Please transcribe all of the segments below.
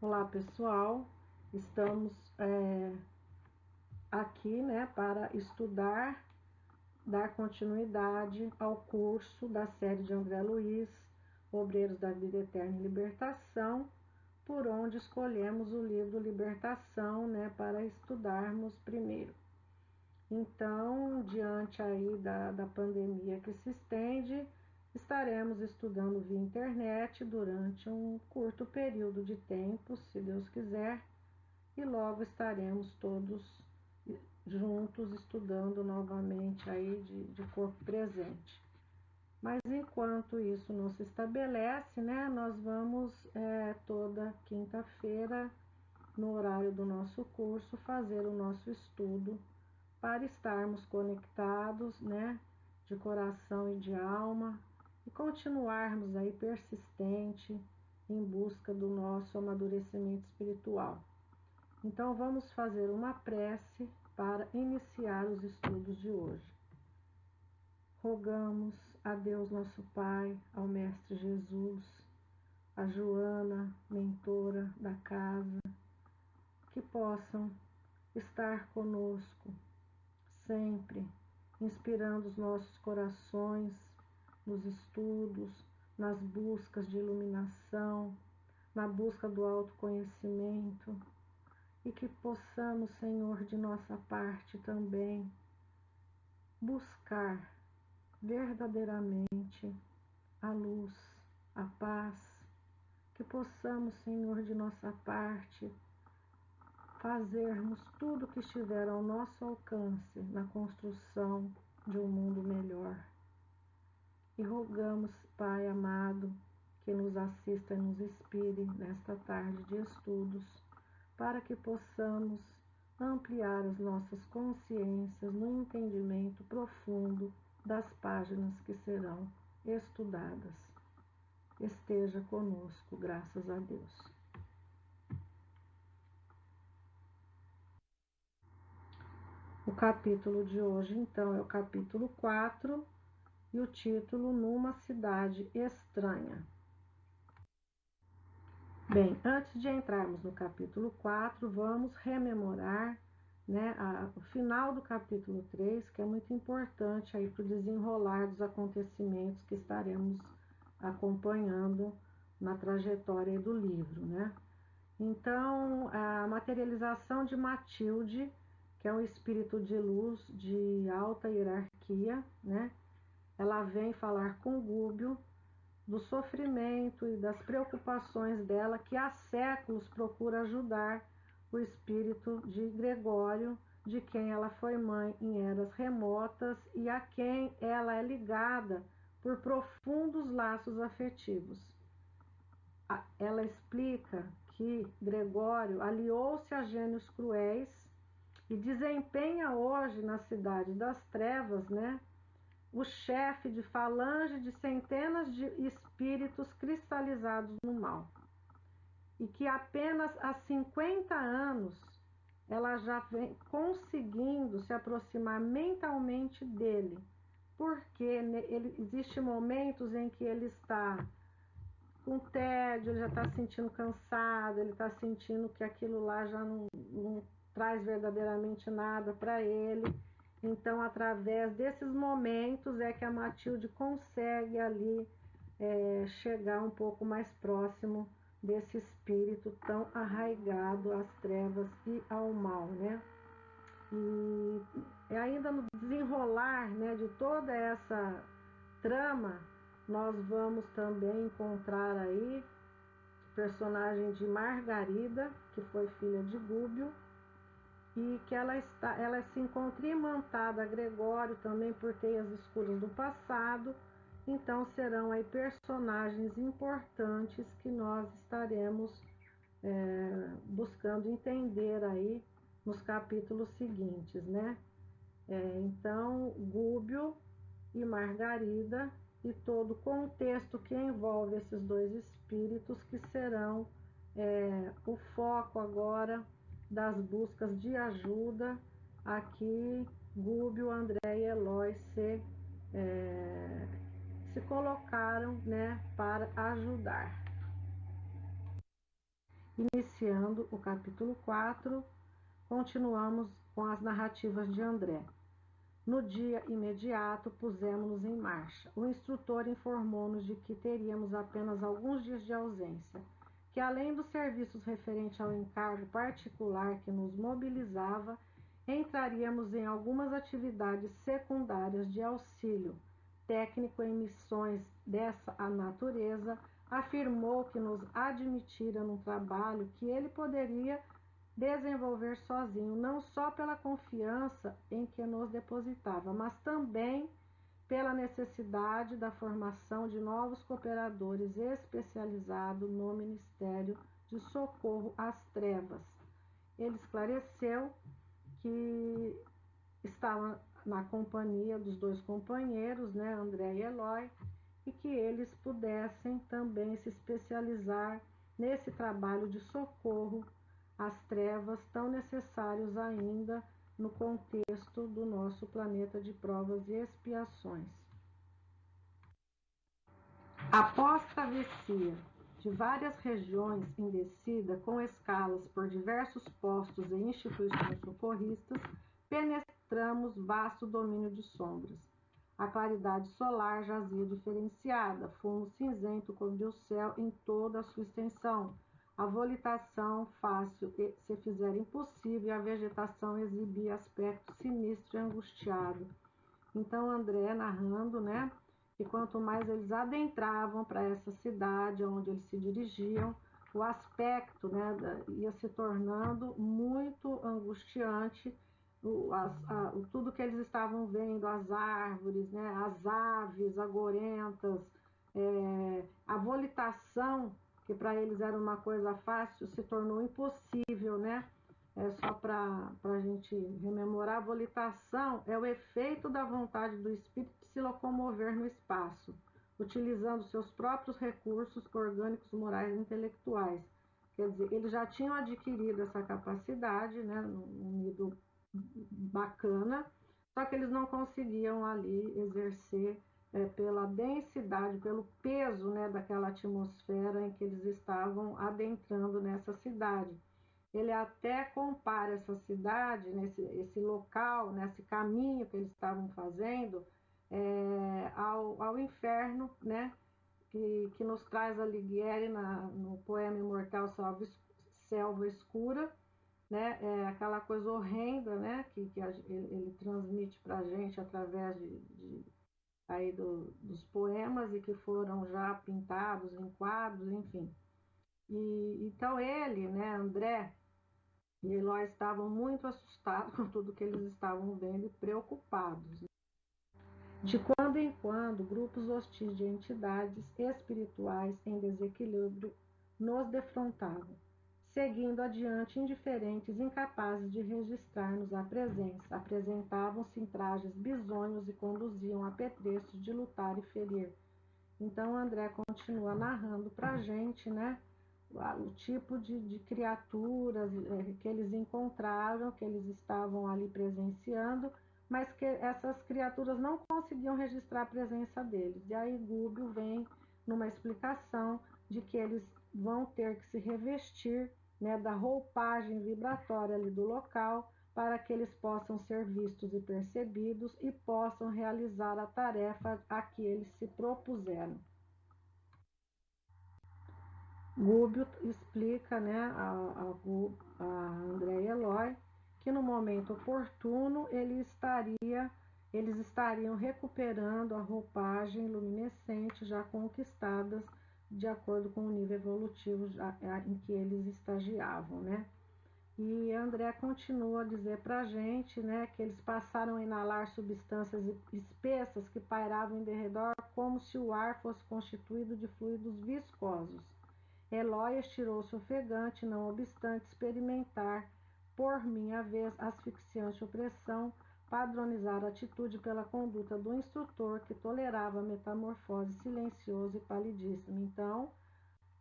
Olá pessoal, estamos aqui para estudar, dar continuidade ao curso da série de André Luiz, Obreiros da Vida Eterna e Libertação, por onde escolhemos o livro Libertação para estudarmos primeiro. Então, diante aí da pandemia que se estende, estaremos estudando via internet durante um curto período de tempo, se Deus quiser, e logo estaremos todos juntos estudando novamente aí de corpo presente. Mas enquanto isso não se estabelece, nós vamos toda quinta-feira, no horário do nosso curso, fazer o nosso estudo para estarmos conectados, de coração e de alma, e continuarmos aí persistente em busca do nosso amadurecimento espiritual. Então vamos fazer uma prece para iniciar os estudos de hoje. Rogamos a Deus nosso Pai, ao Mestre Jesus, a Joana, mentora da casa, que possam estar conosco sempre, inspirando os nossos corações nos estudos, nas buscas de iluminação, na busca do autoconhecimento, e que possamos, Senhor, de nossa parte também, buscar verdadeiramente a luz, a paz, que possamos, Senhor, de nossa parte, fazermos tudo o que estiver ao nosso alcance na construção de um mundo melhor. E rogamos, Pai amado, que nos assista e nos inspire nesta tarde de estudos, para que possamos ampliar as nossas consciências no entendimento profundo das páginas que serão estudadas. Esteja conosco, graças a Deus. O capítulo de hoje, então, é o capítulo 4 e o título Numa Cidade Estranha. Bem, antes de entrarmos no capítulo 4, vamos rememorar o final do capítulo 3, que é muito importante aí para o desenrolar dos acontecimentos que estaremos acompanhando na trajetória do livro, Então, a materialização de Matilde, que é um espírito de luz de alta hierarquia, ela vem falar com Gúbio do sofrimento e das preocupações dela, que há séculos procura ajudar o espírito de Gregório, de quem ela foi mãe em eras remotas e a quem ela é ligada por profundos laços afetivos. Ela explica que Gregório aliou-se a gênios cruéis e desempenha hoje na cidade das trevas, o chefe de falange de centenas de espíritos cristalizados no mal. E que apenas há 50 anos ela já vem conseguindo se aproximar mentalmente dele, porque existem momentos em que ele está com tédio, ele já está se sentindo cansado, ele está sentindo que aquilo lá já não traz verdadeiramente nada para ele. Então, através desses momentos é que a Matilde consegue ali chegar um pouco mais próximo desse espírito tão arraigado às trevas e ao mal, E ainda no desenrolar, de toda essa trama, nós vamos também encontrar aí o personagem de Margarida, que foi filha de Gúbio, e que ela se encontra imantada a Gregório também por teias escuras do passado. Então serão aí personagens importantes que nós estaremos buscando entender aí nos capítulos seguintes, Então, Gúbio e Margarida e todo o contexto que envolve esses dois espíritos, que serão o foco agora das buscas de ajuda a que Gúbio, André e Eloy se colocaram para ajudar. Iniciando o capítulo 4, continuamos com as narrativas de André. No dia imediato, pusemos-nos em marcha. O instrutor informou-nos de que teríamos apenas alguns dias de ausência, que além dos serviços referentes ao encargo particular que nos mobilizava, entraríamos em algumas atividades secundárias de auxílio técnico em missões dessa natureza. Afirmou que nos admitira num trabalho que ele poderia desenvolver sozinho, não só pela confiança em que nos depositava, mas também pela necessidade da formação de novos cooperadores especializados no Ministério de Socorro às Trevas. Ele esclareceu que estava na companhia dos dois companheiros, né, André e Eloy, e que eles pudessem também se especializar nesse trabalho de socorro às trevas tão necessários ainda no contexto do nosso planeta de provas e expiações. Após travessia de várias regiões em descida, com escalas por diversos postos e instituições socorristas, penetramos vasto domínio de sombras. A claridade solar jazia diferenciada, fumo cinzento cobria o céu em toda a sua extensão. A volitação fácil se fizer impossível e a vegetação exibia aspecto sinistro e angustiado. Então André narrando, né, que quanto mais eles adentravam para essa cidade onde eles se dirigiam, o aspecto, né, ia se tornando muito angustiante. Tudo que eles estavam vendo, as árvores, né, as aves agorentas, a volitação, que para eles era uma coisa fácil, se tornou impossível, né? Só para a gente rememorar, a volitação é o efeito da vontade do espírito de se locomover no espaço, utilizando seus próprios recursos orgânicos, morais e intelectuais. Quer dizer, eles já tinham adquirido essa capacidade, né, num nível bacana, só que eles não conseguiam ali exercer pela densidade, pelo peso, né, daquela atmosfera em que eles estavam adentrando nessa cidade. Ele até compara essa cidade, esse local, nesse caminho que eles estavam fazendo, ao inferno, né, que nos traz Alighieri no poema imortal Selva Escura, né, aquela coisa horrenda, né, que ele transmite para a gente através aí dos poemas e que foram já pintados em quadros, enfim. Então ele, né, André e Eloy estavam muito assustados com tudo que eles estavam vendo e preocupados. De quando em quando, grupos hostis de entidades espirituais em desequilíbrio nos defrontavam, seguindo adiante indiferentes, incapazes de registrar-nos a presença. Apresentavam-se em trajes bizonhos e conduziam apetrechos de lutar e ferir. Então André continua narrando para a gente, né, o tipo de criaturas que eles encontraram, que eles estavam ali presenciando, mas que essas criaturas não conseguiam registrar a presença deles. E aí Gúbio vem numa explicação de que eles vão ter que se revestir, né, da roupagem vibratória ali do local, para que eles possam ser vistos e percebidos e possam realizar a tarefa a que eles se propuseram. Gúbio explica, né, a André e Eloy que no momento oportuno eles estariam recuperando a roupagem luminescente já conquistadas de acordo com o nível evolutivo em que eles estagiavam, né? E André continua a dizer para a gente, né, que eles passaram a inalar substâncias espessas que pairavam em derredor como se o ar fosse constituído de fluidos viscosos. Eloy estirou-se ofegante, não obstante experimentar, por minha vez, asfixiante opressão, padronizar a atitude pela conduta do instrutor, que tolerava a metamorfose silenciosa e palidíssima. Então,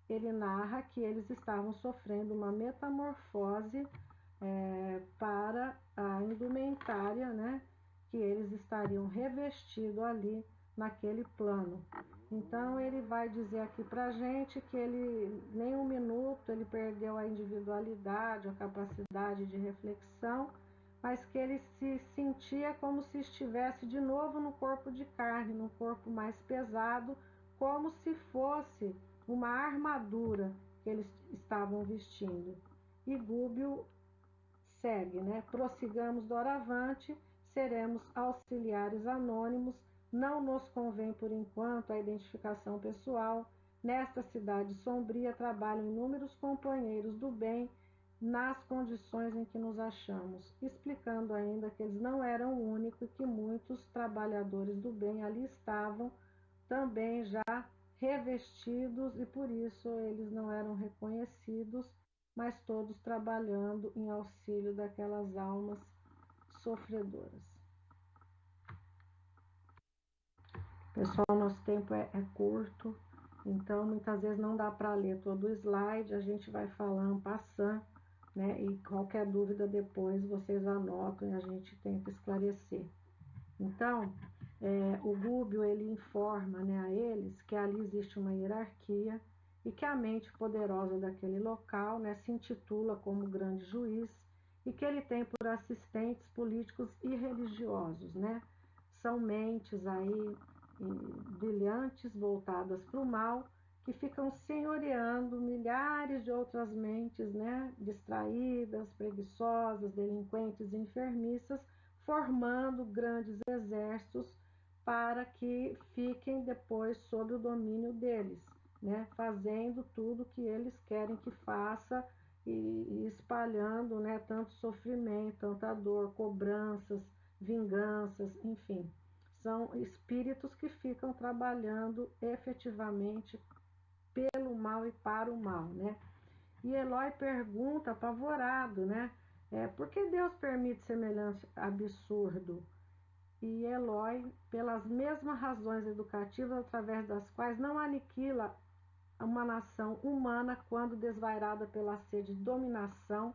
ele narra que eles estavam sofrendo uma metamorfose para a indumentária, né, que eles estariam revestidos ali naquele plano. Então ele vai dizer aqui para a gente que ele, nem um minuto, ele perdeu a individualidade, a capacidade de reflexão, mas que ele se sentia como se estivesse de novo no corpo de carne, no corpo mais pesado, como se fosse uma armadura que eles estavam vestindo. E Gúbio segue, né? Prossigamos doravante, seremos auxiliares anônimos, não nos convém por enquanto a identificação pessoal. Nesta cidade sombria trabalham inúmeros companheiros do bem nas condições em que nos achamos, explicando ainda que eles não eram únicos e que muitos trabalhadores do bem ali estavam também já revestidos e por isso eles não eram reconhecidos, mas todos trabalhando em auxílio daquelas almas sofredoras. Pessoal, nosso tempo é curto, então muitas vezes não dá para ler todo o slide, a gente vai falando, passando, né? E qualquer dúvida depois vocês anotam e a gente tenta esclarecer. Então, o Gúbio ele informa, né, a eles que ali existe uma hierarquia e que a mente poderosa daquele local, né, se intitula como grande juiz e que ele tem por assistentes políticos e religiosos, né? São mentes aí brilhantes voltadas para o mal que ficam senhoreando milhares de outras mentes, né, distraídas, preguiçosas, delinquentes e enfermiças, formando grandes exércitos para que fiquem depois sob o domínio deles, né? Fazendo tudo que eles querem que faça e espalhando, né, tanto sofrimento, tanta dor, cobranças, vinganças, enfim. São espíritos que ficam trabalhando efetivamente pelo mal e para o mal, né? E Eloy pergunta, apavorado, né? Por que Deus permite semelhante absurdo? E Eloy, pelas mesmas razões educativas através das quais não aniquila uma nação humana quando desvairada pela sede de dominação,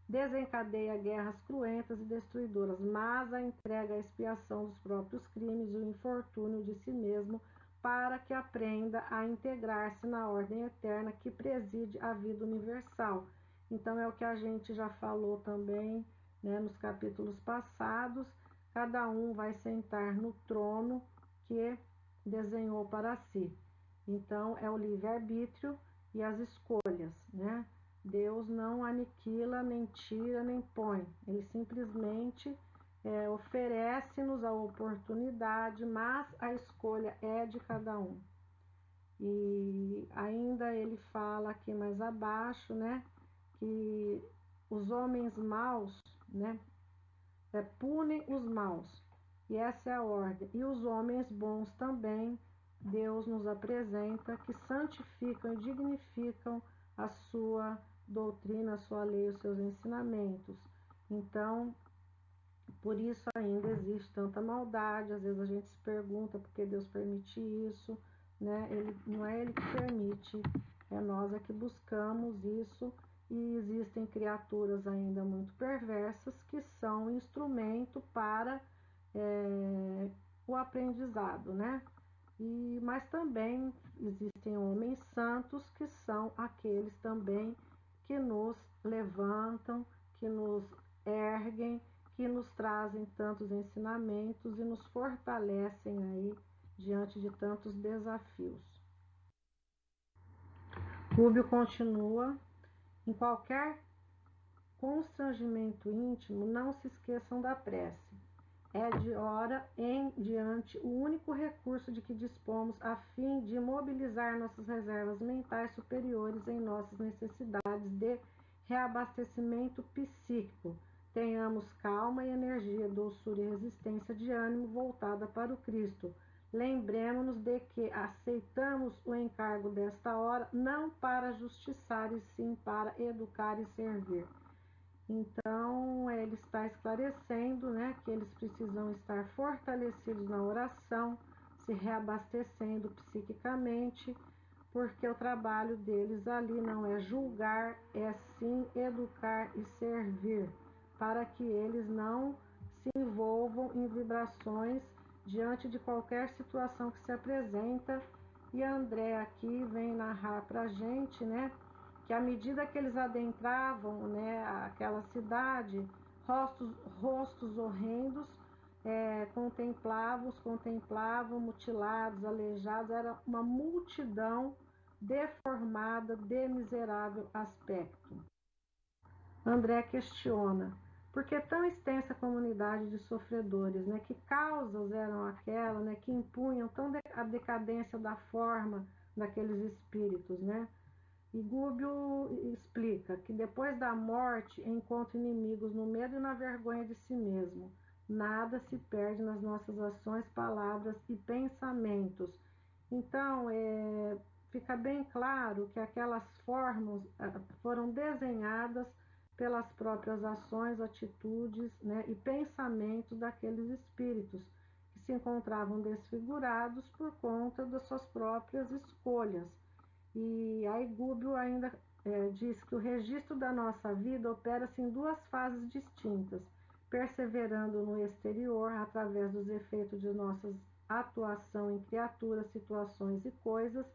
desencadeia guerras cruentas e destruidoras, mas a entrega à expiação dos próprios crimes e o infortúnio de si mesmo para que aprenda a integrar-se na ordem eterna que preside a vida universal. Então é o que a gente já falou também, né, nos capítulos passados. Cada um vai sentar no trono que desenhou para si. Então é o livre-arbítrio e as escolhas, né? Deus não aniquila, nem tira, nem põe. Ele simplesmente oferece-nos a oportunidade, mas a escolha é de cada um. E ainda ele fala aqui mais abaixo, né, que os homens maus, né, punem os maus. E essa é a ordem. E os homens bons também, Deus nos apresenta, que santificam e dignificam a sua doutrina, a sua lei, os seus ensinamentos. Então, por isso ainda existe tanta maldade. Às vezes a gente se pergunta por que Deus permite isso, né? Não é Ele que permite, é nós que buscamos isso. E existem criaturas ainda muito perversas que são instrumento para o aprendizado, né? Mas também existem homens santos que são aqueles também que nos levantam, que nos erguem, que nos trazem tantos ensinamentos e nos fortalecem aí diante de tantos desafios. Rubio continua: em qualquer constrangimento íntimo, não se esqueçam da prece. É de hora em diante o único recurso de que dispomos a fim de mobilizar nossas reservas mentais superiores em nossas necessidades de reabastecimento psíquico. Tenhamos calma e energia, doçura e resistência de ânimo voltada para o Cristo. Lembremos-nos de que aceitamos o encargo desta hora não para justiçar, e sim para educar e servir. Então, ele está esclarecendo, né, que eles precisam estar fortalecidos na oração, se reabastecendo psiquicamente, porque o trabalho deles ali não é julgar, é sim educar e servir, para que eles não se envolvam em vibrações diante de qualquer situação que se apresenta. E André aqui vem narrar para a gente, né, que à medida que eles adentravam, né, aquela cidade, rostos horrendos contemplavam mutilados, aleijados, era uma multidão deformada, de miserável aspecto. André questiona: por que tão extensa comunidade de sofredores, né? Que causas eram aquelas, né, que impunham tão a decadência da forma daqueles espíritos, né? E Gubbio explica que depois da morte encontra inimigos no medo e na vergonha de si mesmo. Nada se perde nas nossas ações, palavras e pensamentos. Então, fica bem claro que aquelas formas foram desenhadas pelas próprias ações, atitudes, né, e pensamentos daqueles espíritos que se encontravam desfigurados por conta das suas próprias escolhas. E aí Gubbio ainda diz que o registro da nossa vida opera-se em duas fases distintas, perseverando no exterior através dos efeitos de nossa atuação em criaturas, situações e coisas,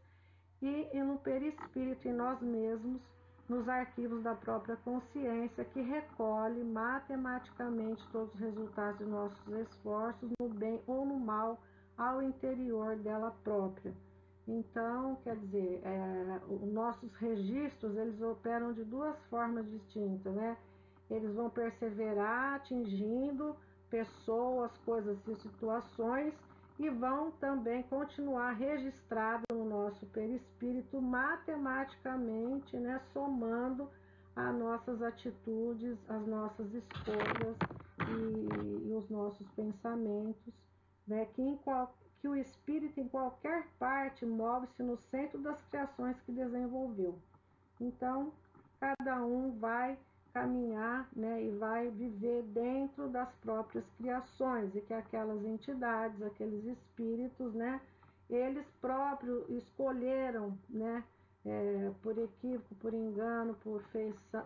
e no perispírito em nós mesmos, nos arquivos da própria consciência, que recolhe matematicamente todos os resultados de nossos esforços, no bem ou no mal, ao interior dela própria. Então, quer dizer, os nossos registros, eles operam de duas formas distintas, né? Eles vão perseverar atingindo pessoas, coisas e situações, e vão também continuar registrado no nosso perispírito matematicamente, né, somando as nossas atitudes, as nossas escolhas e os nossos pensamentos, né, que o espírito em qualquer parte move-se no centro das criações que desenvolveu. Então, cada um vai caminhar, né, e vai viver dentro das próprias criações, e que aquelas entidades, aqueles espíritos, né, eles próprios escolheram, né, por equívoco, por engano,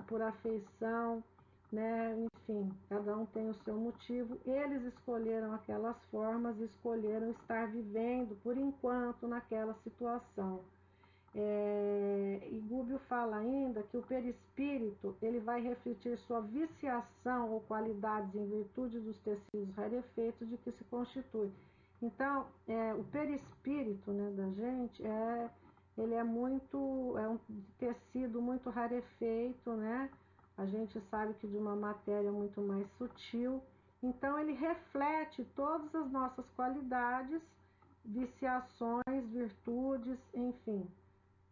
por afeição, né, enfim, cada um tem o seu motivo. Eles escolheram aquelas formas, escolheram estar vivendo por enquanto naquela situação. E Gubbio fala ainda que o perispírito ele vai refletir sua viciação ou qualidades em virtude dos tecidos rarefeitos de que se constitui. Então, o perispírito, né, da gente ele é um tecido muito rarefeito, né? A gente sabe que de uma matéria muito mais sutil. Então, ele reflete todas as nossas qualidades, viciações, virtudes, enfim,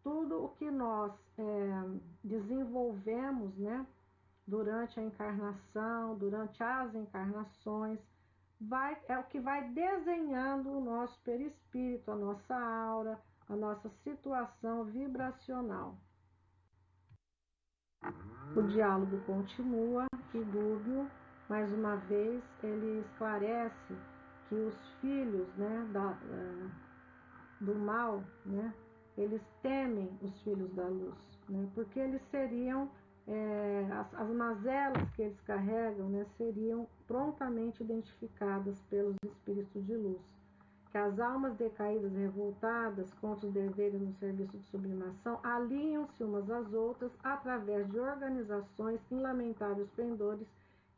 tudo o que nós desenvolvemos, né, durante a encarnação, durante as encarnações, é o que vai desenhando o nosso perispírito, a nossa aura, a nossa situação vibracional. O diálogo continua e Gubbio, mais uma vez, ele esclarece que os filhos, né, do mal, né, eles temem os filhos da luz, né, porque eles seriam, as mazelas que eles carregam, né, seriam prontamente identificadas pelos espíritos de luz. Que as almas decaídas e revoltadas contra os deveres no serviço de sublimação alinham-se umas às outras através de organizações em lamentáveis pendores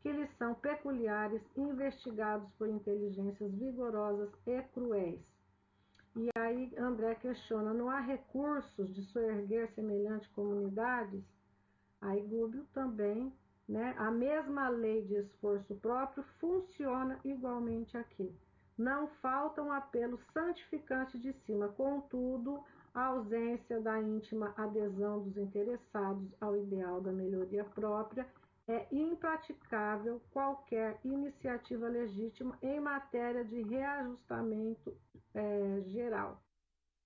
que lhes são peculiares, investigados por inteligências vigorosas e cruéis. E aí André questiona: não há recursos de soerguer semelhantes comunidades? Aí Gubbio também, né, a mesma lei de esforço próprio funciona igualmente aqui. Não falta um apelo santificante de cima, contudo, a ausência da íntima adesão dos interessados ao ideal da melhoria própria é impraticável qualquer iniciativa legítima em matéria de reajustamento geral.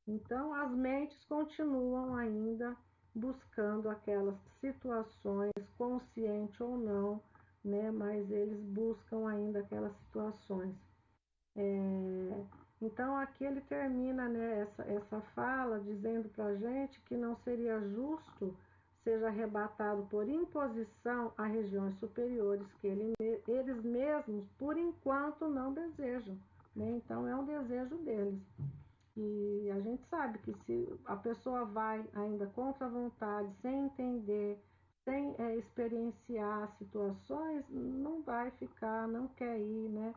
Então, as mentes continuam ainda buscando aquelas situações, consciente ou não, né? Mas eles buscam ainda aquelas situações. Então, aqui ele termina, né, essa fala dizendo para a gente que não seria justo seja arrebatado por imposição a regiões superiores que eles mesmos, por enquanto, não desejam. né? Então é um desejo deles. E a gente sabe que se a pessoa vai ainda contra a vontade, sem entender, sem experienciar situações, não vai ficar, não quer ir, né?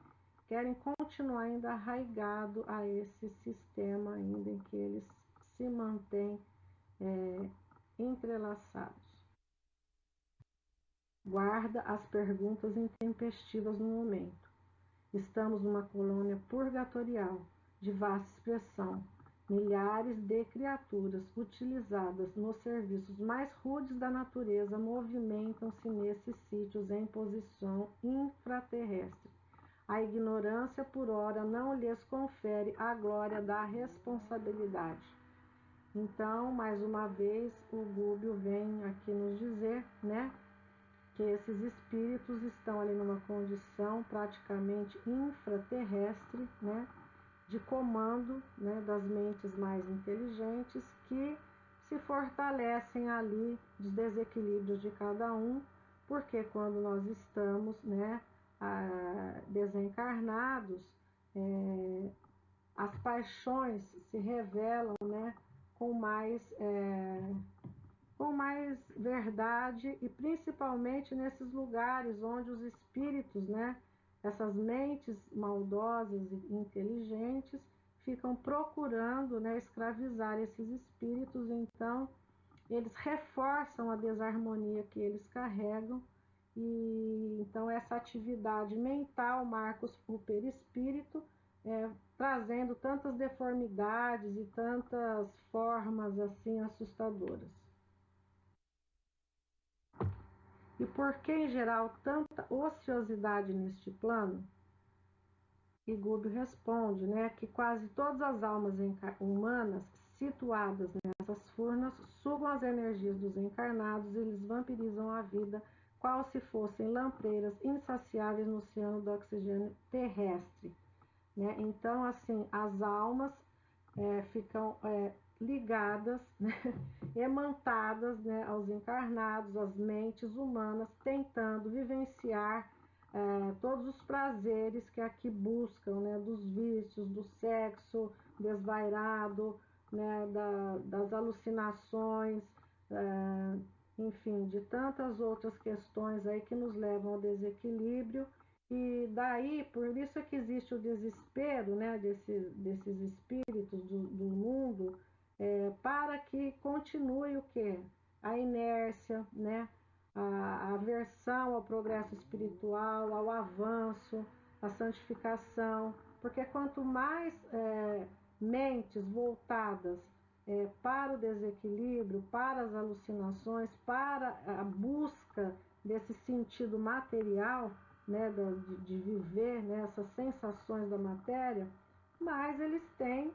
Querem continuar ainda arraigado a esse sistema ainda em que eles se mantêm entrelaçados. Guarda as perguntas intempestivas no momento. Estamos numa colônia purgatorial, de vasta expressão. Milhares de criaturas utilizadas nos serviços mais rudes da natureza movimentam-se nesses sítios em posição infraterrestre. A ignorância, por ora, não lhes confere a glória da responsabilidade. Então, mais uma vez, o Gubbio vem aqui nos dizer, né, que esses espíritos estão ali numa condição praticamente infraterrestre, né, de comando, né, das mentes mais inteligentes que se fortalecem ali dos desequilíbrios de cada um, porque quando nós estamos, né, desencarnados, as paixões se revelam, né, com mais verdade, e principalmente nesses lugares onde os espíritos, né, essas mentes maldosas e inteligentes, ficam procurando, né, escravizar esses espíritos. Então eles reforçam a desarmonia que eles carregam, e então essa atividade mental marca o perispírito, trazendo tantas deformidades e tantas formas assim assustadoras. E por que, em geral, tanta ociosidade neste plano? E Gubbio responde, né, que quase todas as almas humanas situadas nessas furnas sugam as energias dos encarnados e lhes vampirizam a vida, qual se fossem lampreiras insaciáveis no oceano do oxigênio terrestre. Né? Então, assim, as almas ficam ligadas, né, emantadas, né, aos encarnados, às mentes humanas, tentando vivenciar todos os prazeres que aqui buscam, né, dos vícios, do sexo desvairado, né, das alucinações, enfim, de tantas outras questões aí que nos levam ao desequilíbrio. E daí, por isso é que existe o desespero, né, desses espíritos do mundo, para que continue o quê? A inércia, né? A aversão ao progresso espiritual, ao avanço, à santificação, porque quanto mais mentes voltadas para o desequilíbrio, para as alucinações, para a busca desse sentido material, né, de viver, né, essas sensações da matéria, mas eles têm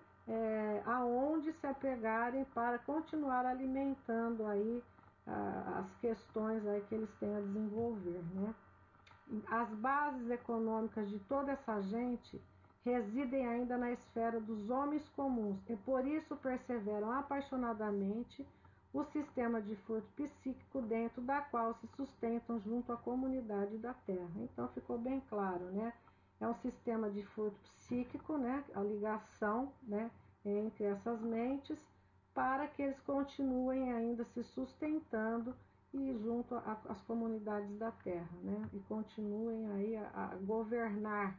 aonde se apegarem para continuar alimentando aí as questões aí que eles têm a desenvolver, né? As bases econômicas de toda essa gente residem ainda na esfera dos homens comuns e por isso perseveram apaixonadamente o sistema de furto psíquico dentro da qual se sustentam junto à comunidade da Terra. Então ficou bem claro, né? É um sistema de furto psíquico, né? A ligação, né, entre essas mentes para que eles continuem ainda se sustentando e junto às comunidades da Terra, né? E continuem aí a governar,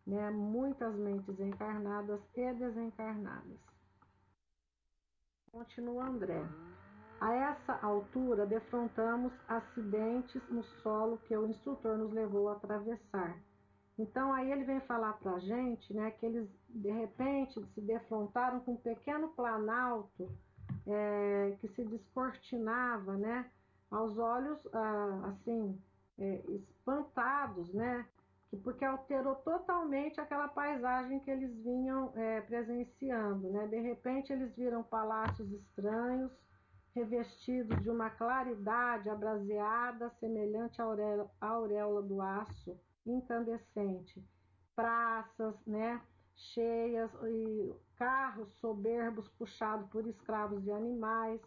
né, muitas mentes encarnadas e desencarnadas. Continua André. A essa altura, defrontamos acidentes no solo que o instrutor nos levou a atravessar. Então, aí ele vem falar para a gente, né, que eles, de repente, se defrontaram com um pequeno planalto que se descortinava, né, aos olhos, assim, espantados, né, porque alterou totalmente aquela paisagem que eles vinham presenciando, né. De repente, eles viram palácios estranhos, revestidos de uma claridade abraseada, semelhante à auréola do aço incandescente, praças, né, cheias, e carros soberbos puxados por escravos de animais.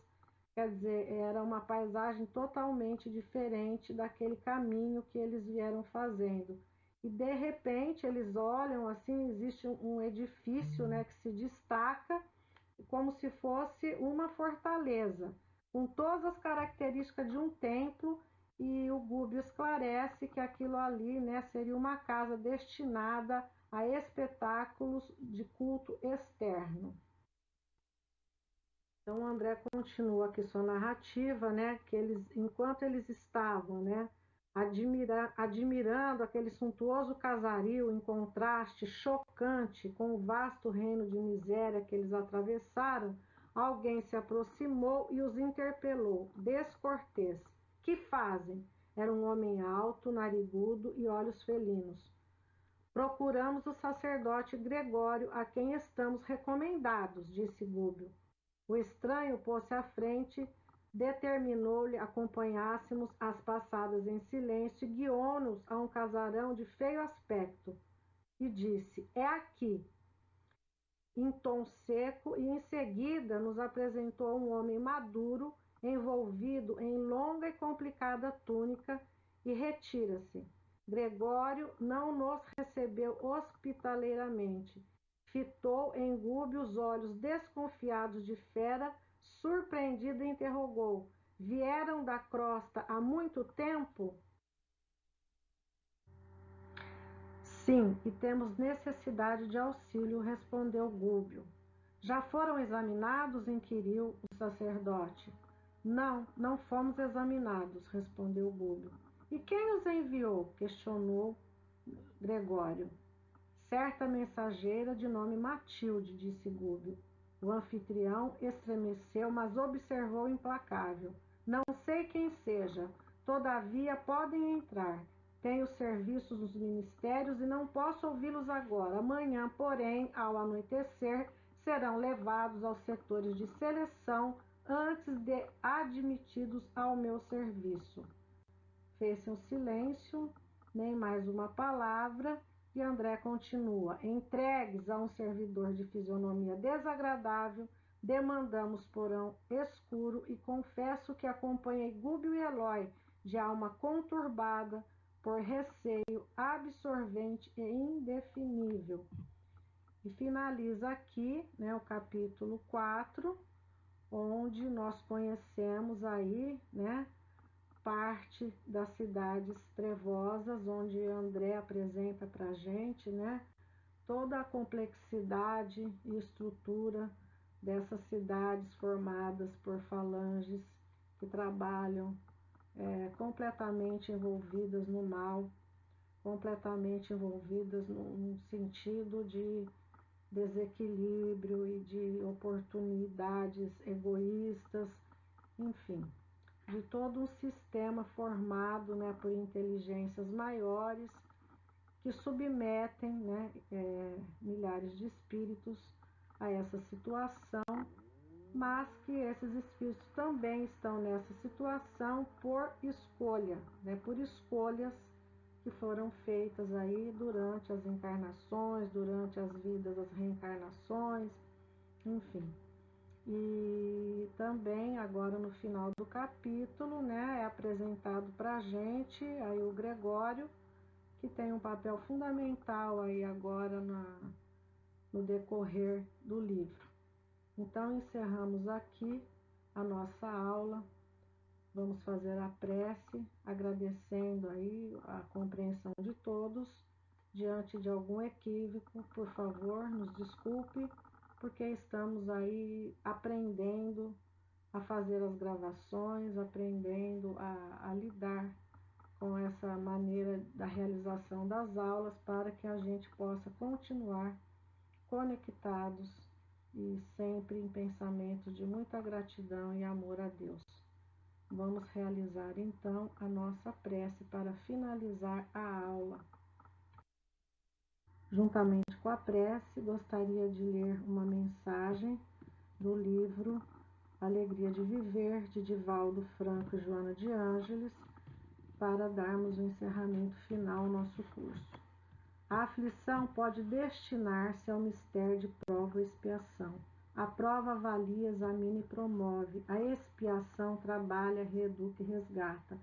Quer dizer, era uma paisagem totalmente diferente daquele caminho que eles vieram fazendo. e de repente eles olham assim, existe um edifício, né, que se destaca como se fosse uma fortaleza, com todas as características de um templo, e o Gubbio esclarece que aquilo ali, né, seria uma casa destinada a espetáculos de culto externo. Então, o André continua aqui sua narrativa, né, que enquanto eles estavam, né, admirando aquele suntuoso casario em contraste chocante com o vasto reino de miséria que eles atravessaram, alguém se aproximou e os interpelou, descortês. Que fazem? Era um homem alto, narigudo e olhos felinos. Procuramos o sacerdote Gregório, a quem estamos recomendados, disse Gubbio. O estranho pôs-se à frente, determinou-lhe acompanhássemos as passadas em silêncio e guiou-nos a um casarão de feio aspecto. E disse, é aqui, em tom seco, e em seguida nos apresentou um homem maduro, envolvido em longa e complicada túnica, e retira-se. Gregório não nos recebeu hospitaleiramente. Fitou em Gubbio os olhos desconfiados de fera, surpreendido interrogou: vieram da crosta há muito tempo? Sim, e temos necessidade de auxílio, respondeu Gubbio. Já foram examinados? Inquiriu o sacerdote. Não, não fomos examinados, respondeu Gubbio. E quem os enviou? Questionou Gregório. Certa mensageira de nome Matilde, disse Gubbio. O anfitrião estremeceu, mas observou implacável. Não sei quem seja, todavia podem entrar. Tenho serviços nos ministérios e não posso ouvi-los agora. Amanhã, porém, ao anoitecer, serão levados aos setores de seleção antes de admitidos ao meu serviço. Fez-se um silêncio, nem mais uma palavra, e André continua. Entregues a um servidor de fisionomia desagradável, demandamos porão escuro e confesso que acompanhei Gubbio e Eloy, de alma conturbada, por receio absorvente e indefinível. E finaliza aqui, né, o capítulo 4, onde nós conhecemos aí, né, parte das cidades trevosas, onde André apresenta para a gente, né, toda a complexidade e estrutura dessas cidades formadas por falanges que trabalham completamente envolvidas no mal, completamente envolvidas num sentido de desequilíbrio e de oportunidades egoístas, enfim, de todo um sistema formado, né, por inteligências maiores que submetem, né, milhares de espíritos a essa situação, mas que esses espíritos também estão nessa situação por escolha, né, por escolhas que foram feitas aí durante as encarnações, durante as vidas, as reencarnações, enfim. E também agora no final do capítulo, né, é apresentado para a gente aí o Gregório, que tem um papel fundamental aí agora no decorrer do livro. Então encerramos aqui a nossa aula. Vamos fazer a prece, agradecendo aí a compreensão de todos. Diante de algum equívoco, por favor, nos desculpe, porque estamos aí aprendendo a fazer as gravações, aprendendo a lidar com essa maneira da realização das aulas para que a gente possa continuar conectados e sempre em pensamentos de muita gratidão e amor a Deus. Vamos realizar então a nossa prece para finalizar a aula. Juntamente com a prece, gostaria de ler uma mensagem do livro Alegria de Viver, de Divaldo Franco e Joana de Ângeles, para darmos o encerramento final ao nosso curso. A aflição pode destinar-se ao mistério de prova e expiação. A prova avalia, examina e promove. A expiação trabalha, reeduca e resgata.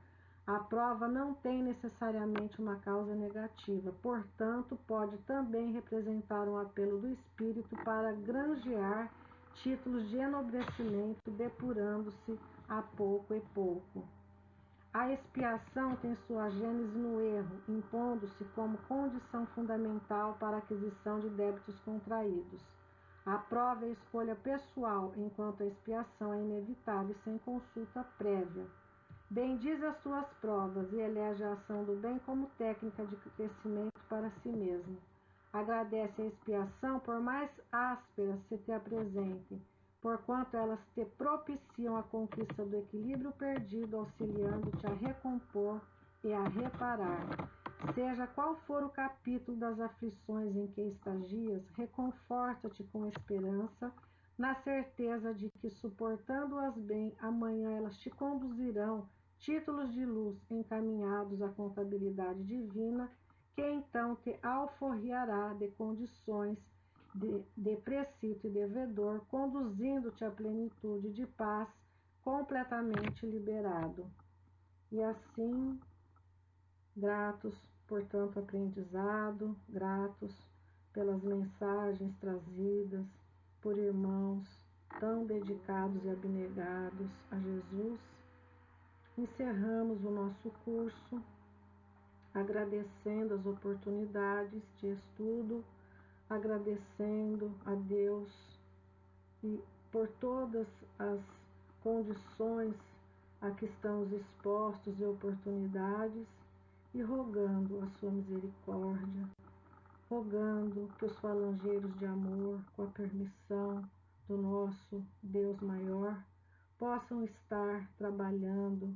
A prova não tem necessariamente uma causa negativa, portanto, pode também representar um apelo do espírito para granjear títulos de enobrecimento, depurando-se a pouco e pouco. A expiação tem sua gênese no erro, impondo-se como condição fundamental para a aquisição de débitos contraídos. A prova é escolha pessoal, enquanto a expiação é inevitável e sem consulta prévia. Bendiz as tuas provas e elege a ação do bem como técnica de crescimento para si mesmo. Agradece a expiação, por mais ásperas se te apresentem, porquanto elas te propiciam a conquista do equilíbrio perdido, auxiliando-te a recompor e a reparar. Seja qual for o capítulo das aflições em que estagias, reconforta-te com esperança, na certeza de que, suportando-as bem, amanhã elas te conduzirão títulos de luz encaminhados à contabilidade divina, que então te alforriará de condições de precito e devedor, conduzindo-te à plenitude de paz, completamente liberado. E assim, gratos por tanto aprendizado, gratos pelas mensagens trazidas por irmãos tão dedicados e abnegados a Jesus, encerramos o nosso curso agradecendo as oportunidades de estudo, agradecendo a Deus e por todas as condições a que estamos expostos e oportunidades, e rogando a sua misericórdia, rogando que os falangeiros de amor, com a permissão do nosso Deus maior, possam estar trabalhando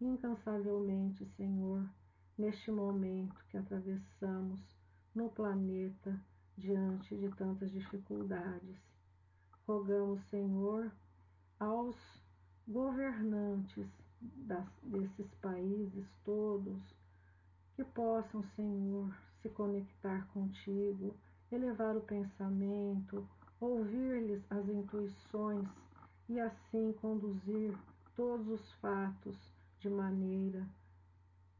incansavelmente, Senhor, neste momento que atravessamos no planeta diante de tantas dificuldades. Rogamos, Senhor, aos governantes desses países todos, que possam, Senhor, se conectar contigo, elevar o pensamento, ouvir-lhes as intuições e assim conduzir todos os fatos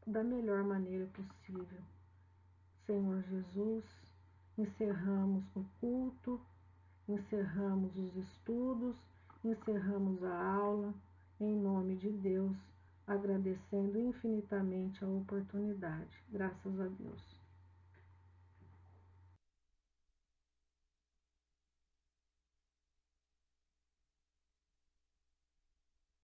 da melhor maneira possível. Senhor Jesus, encerramos o culto, encerramos os estudos, encerramos a aula, em nome de Deus, agradecendo infinitamente a oportunidade. Graças a Deus.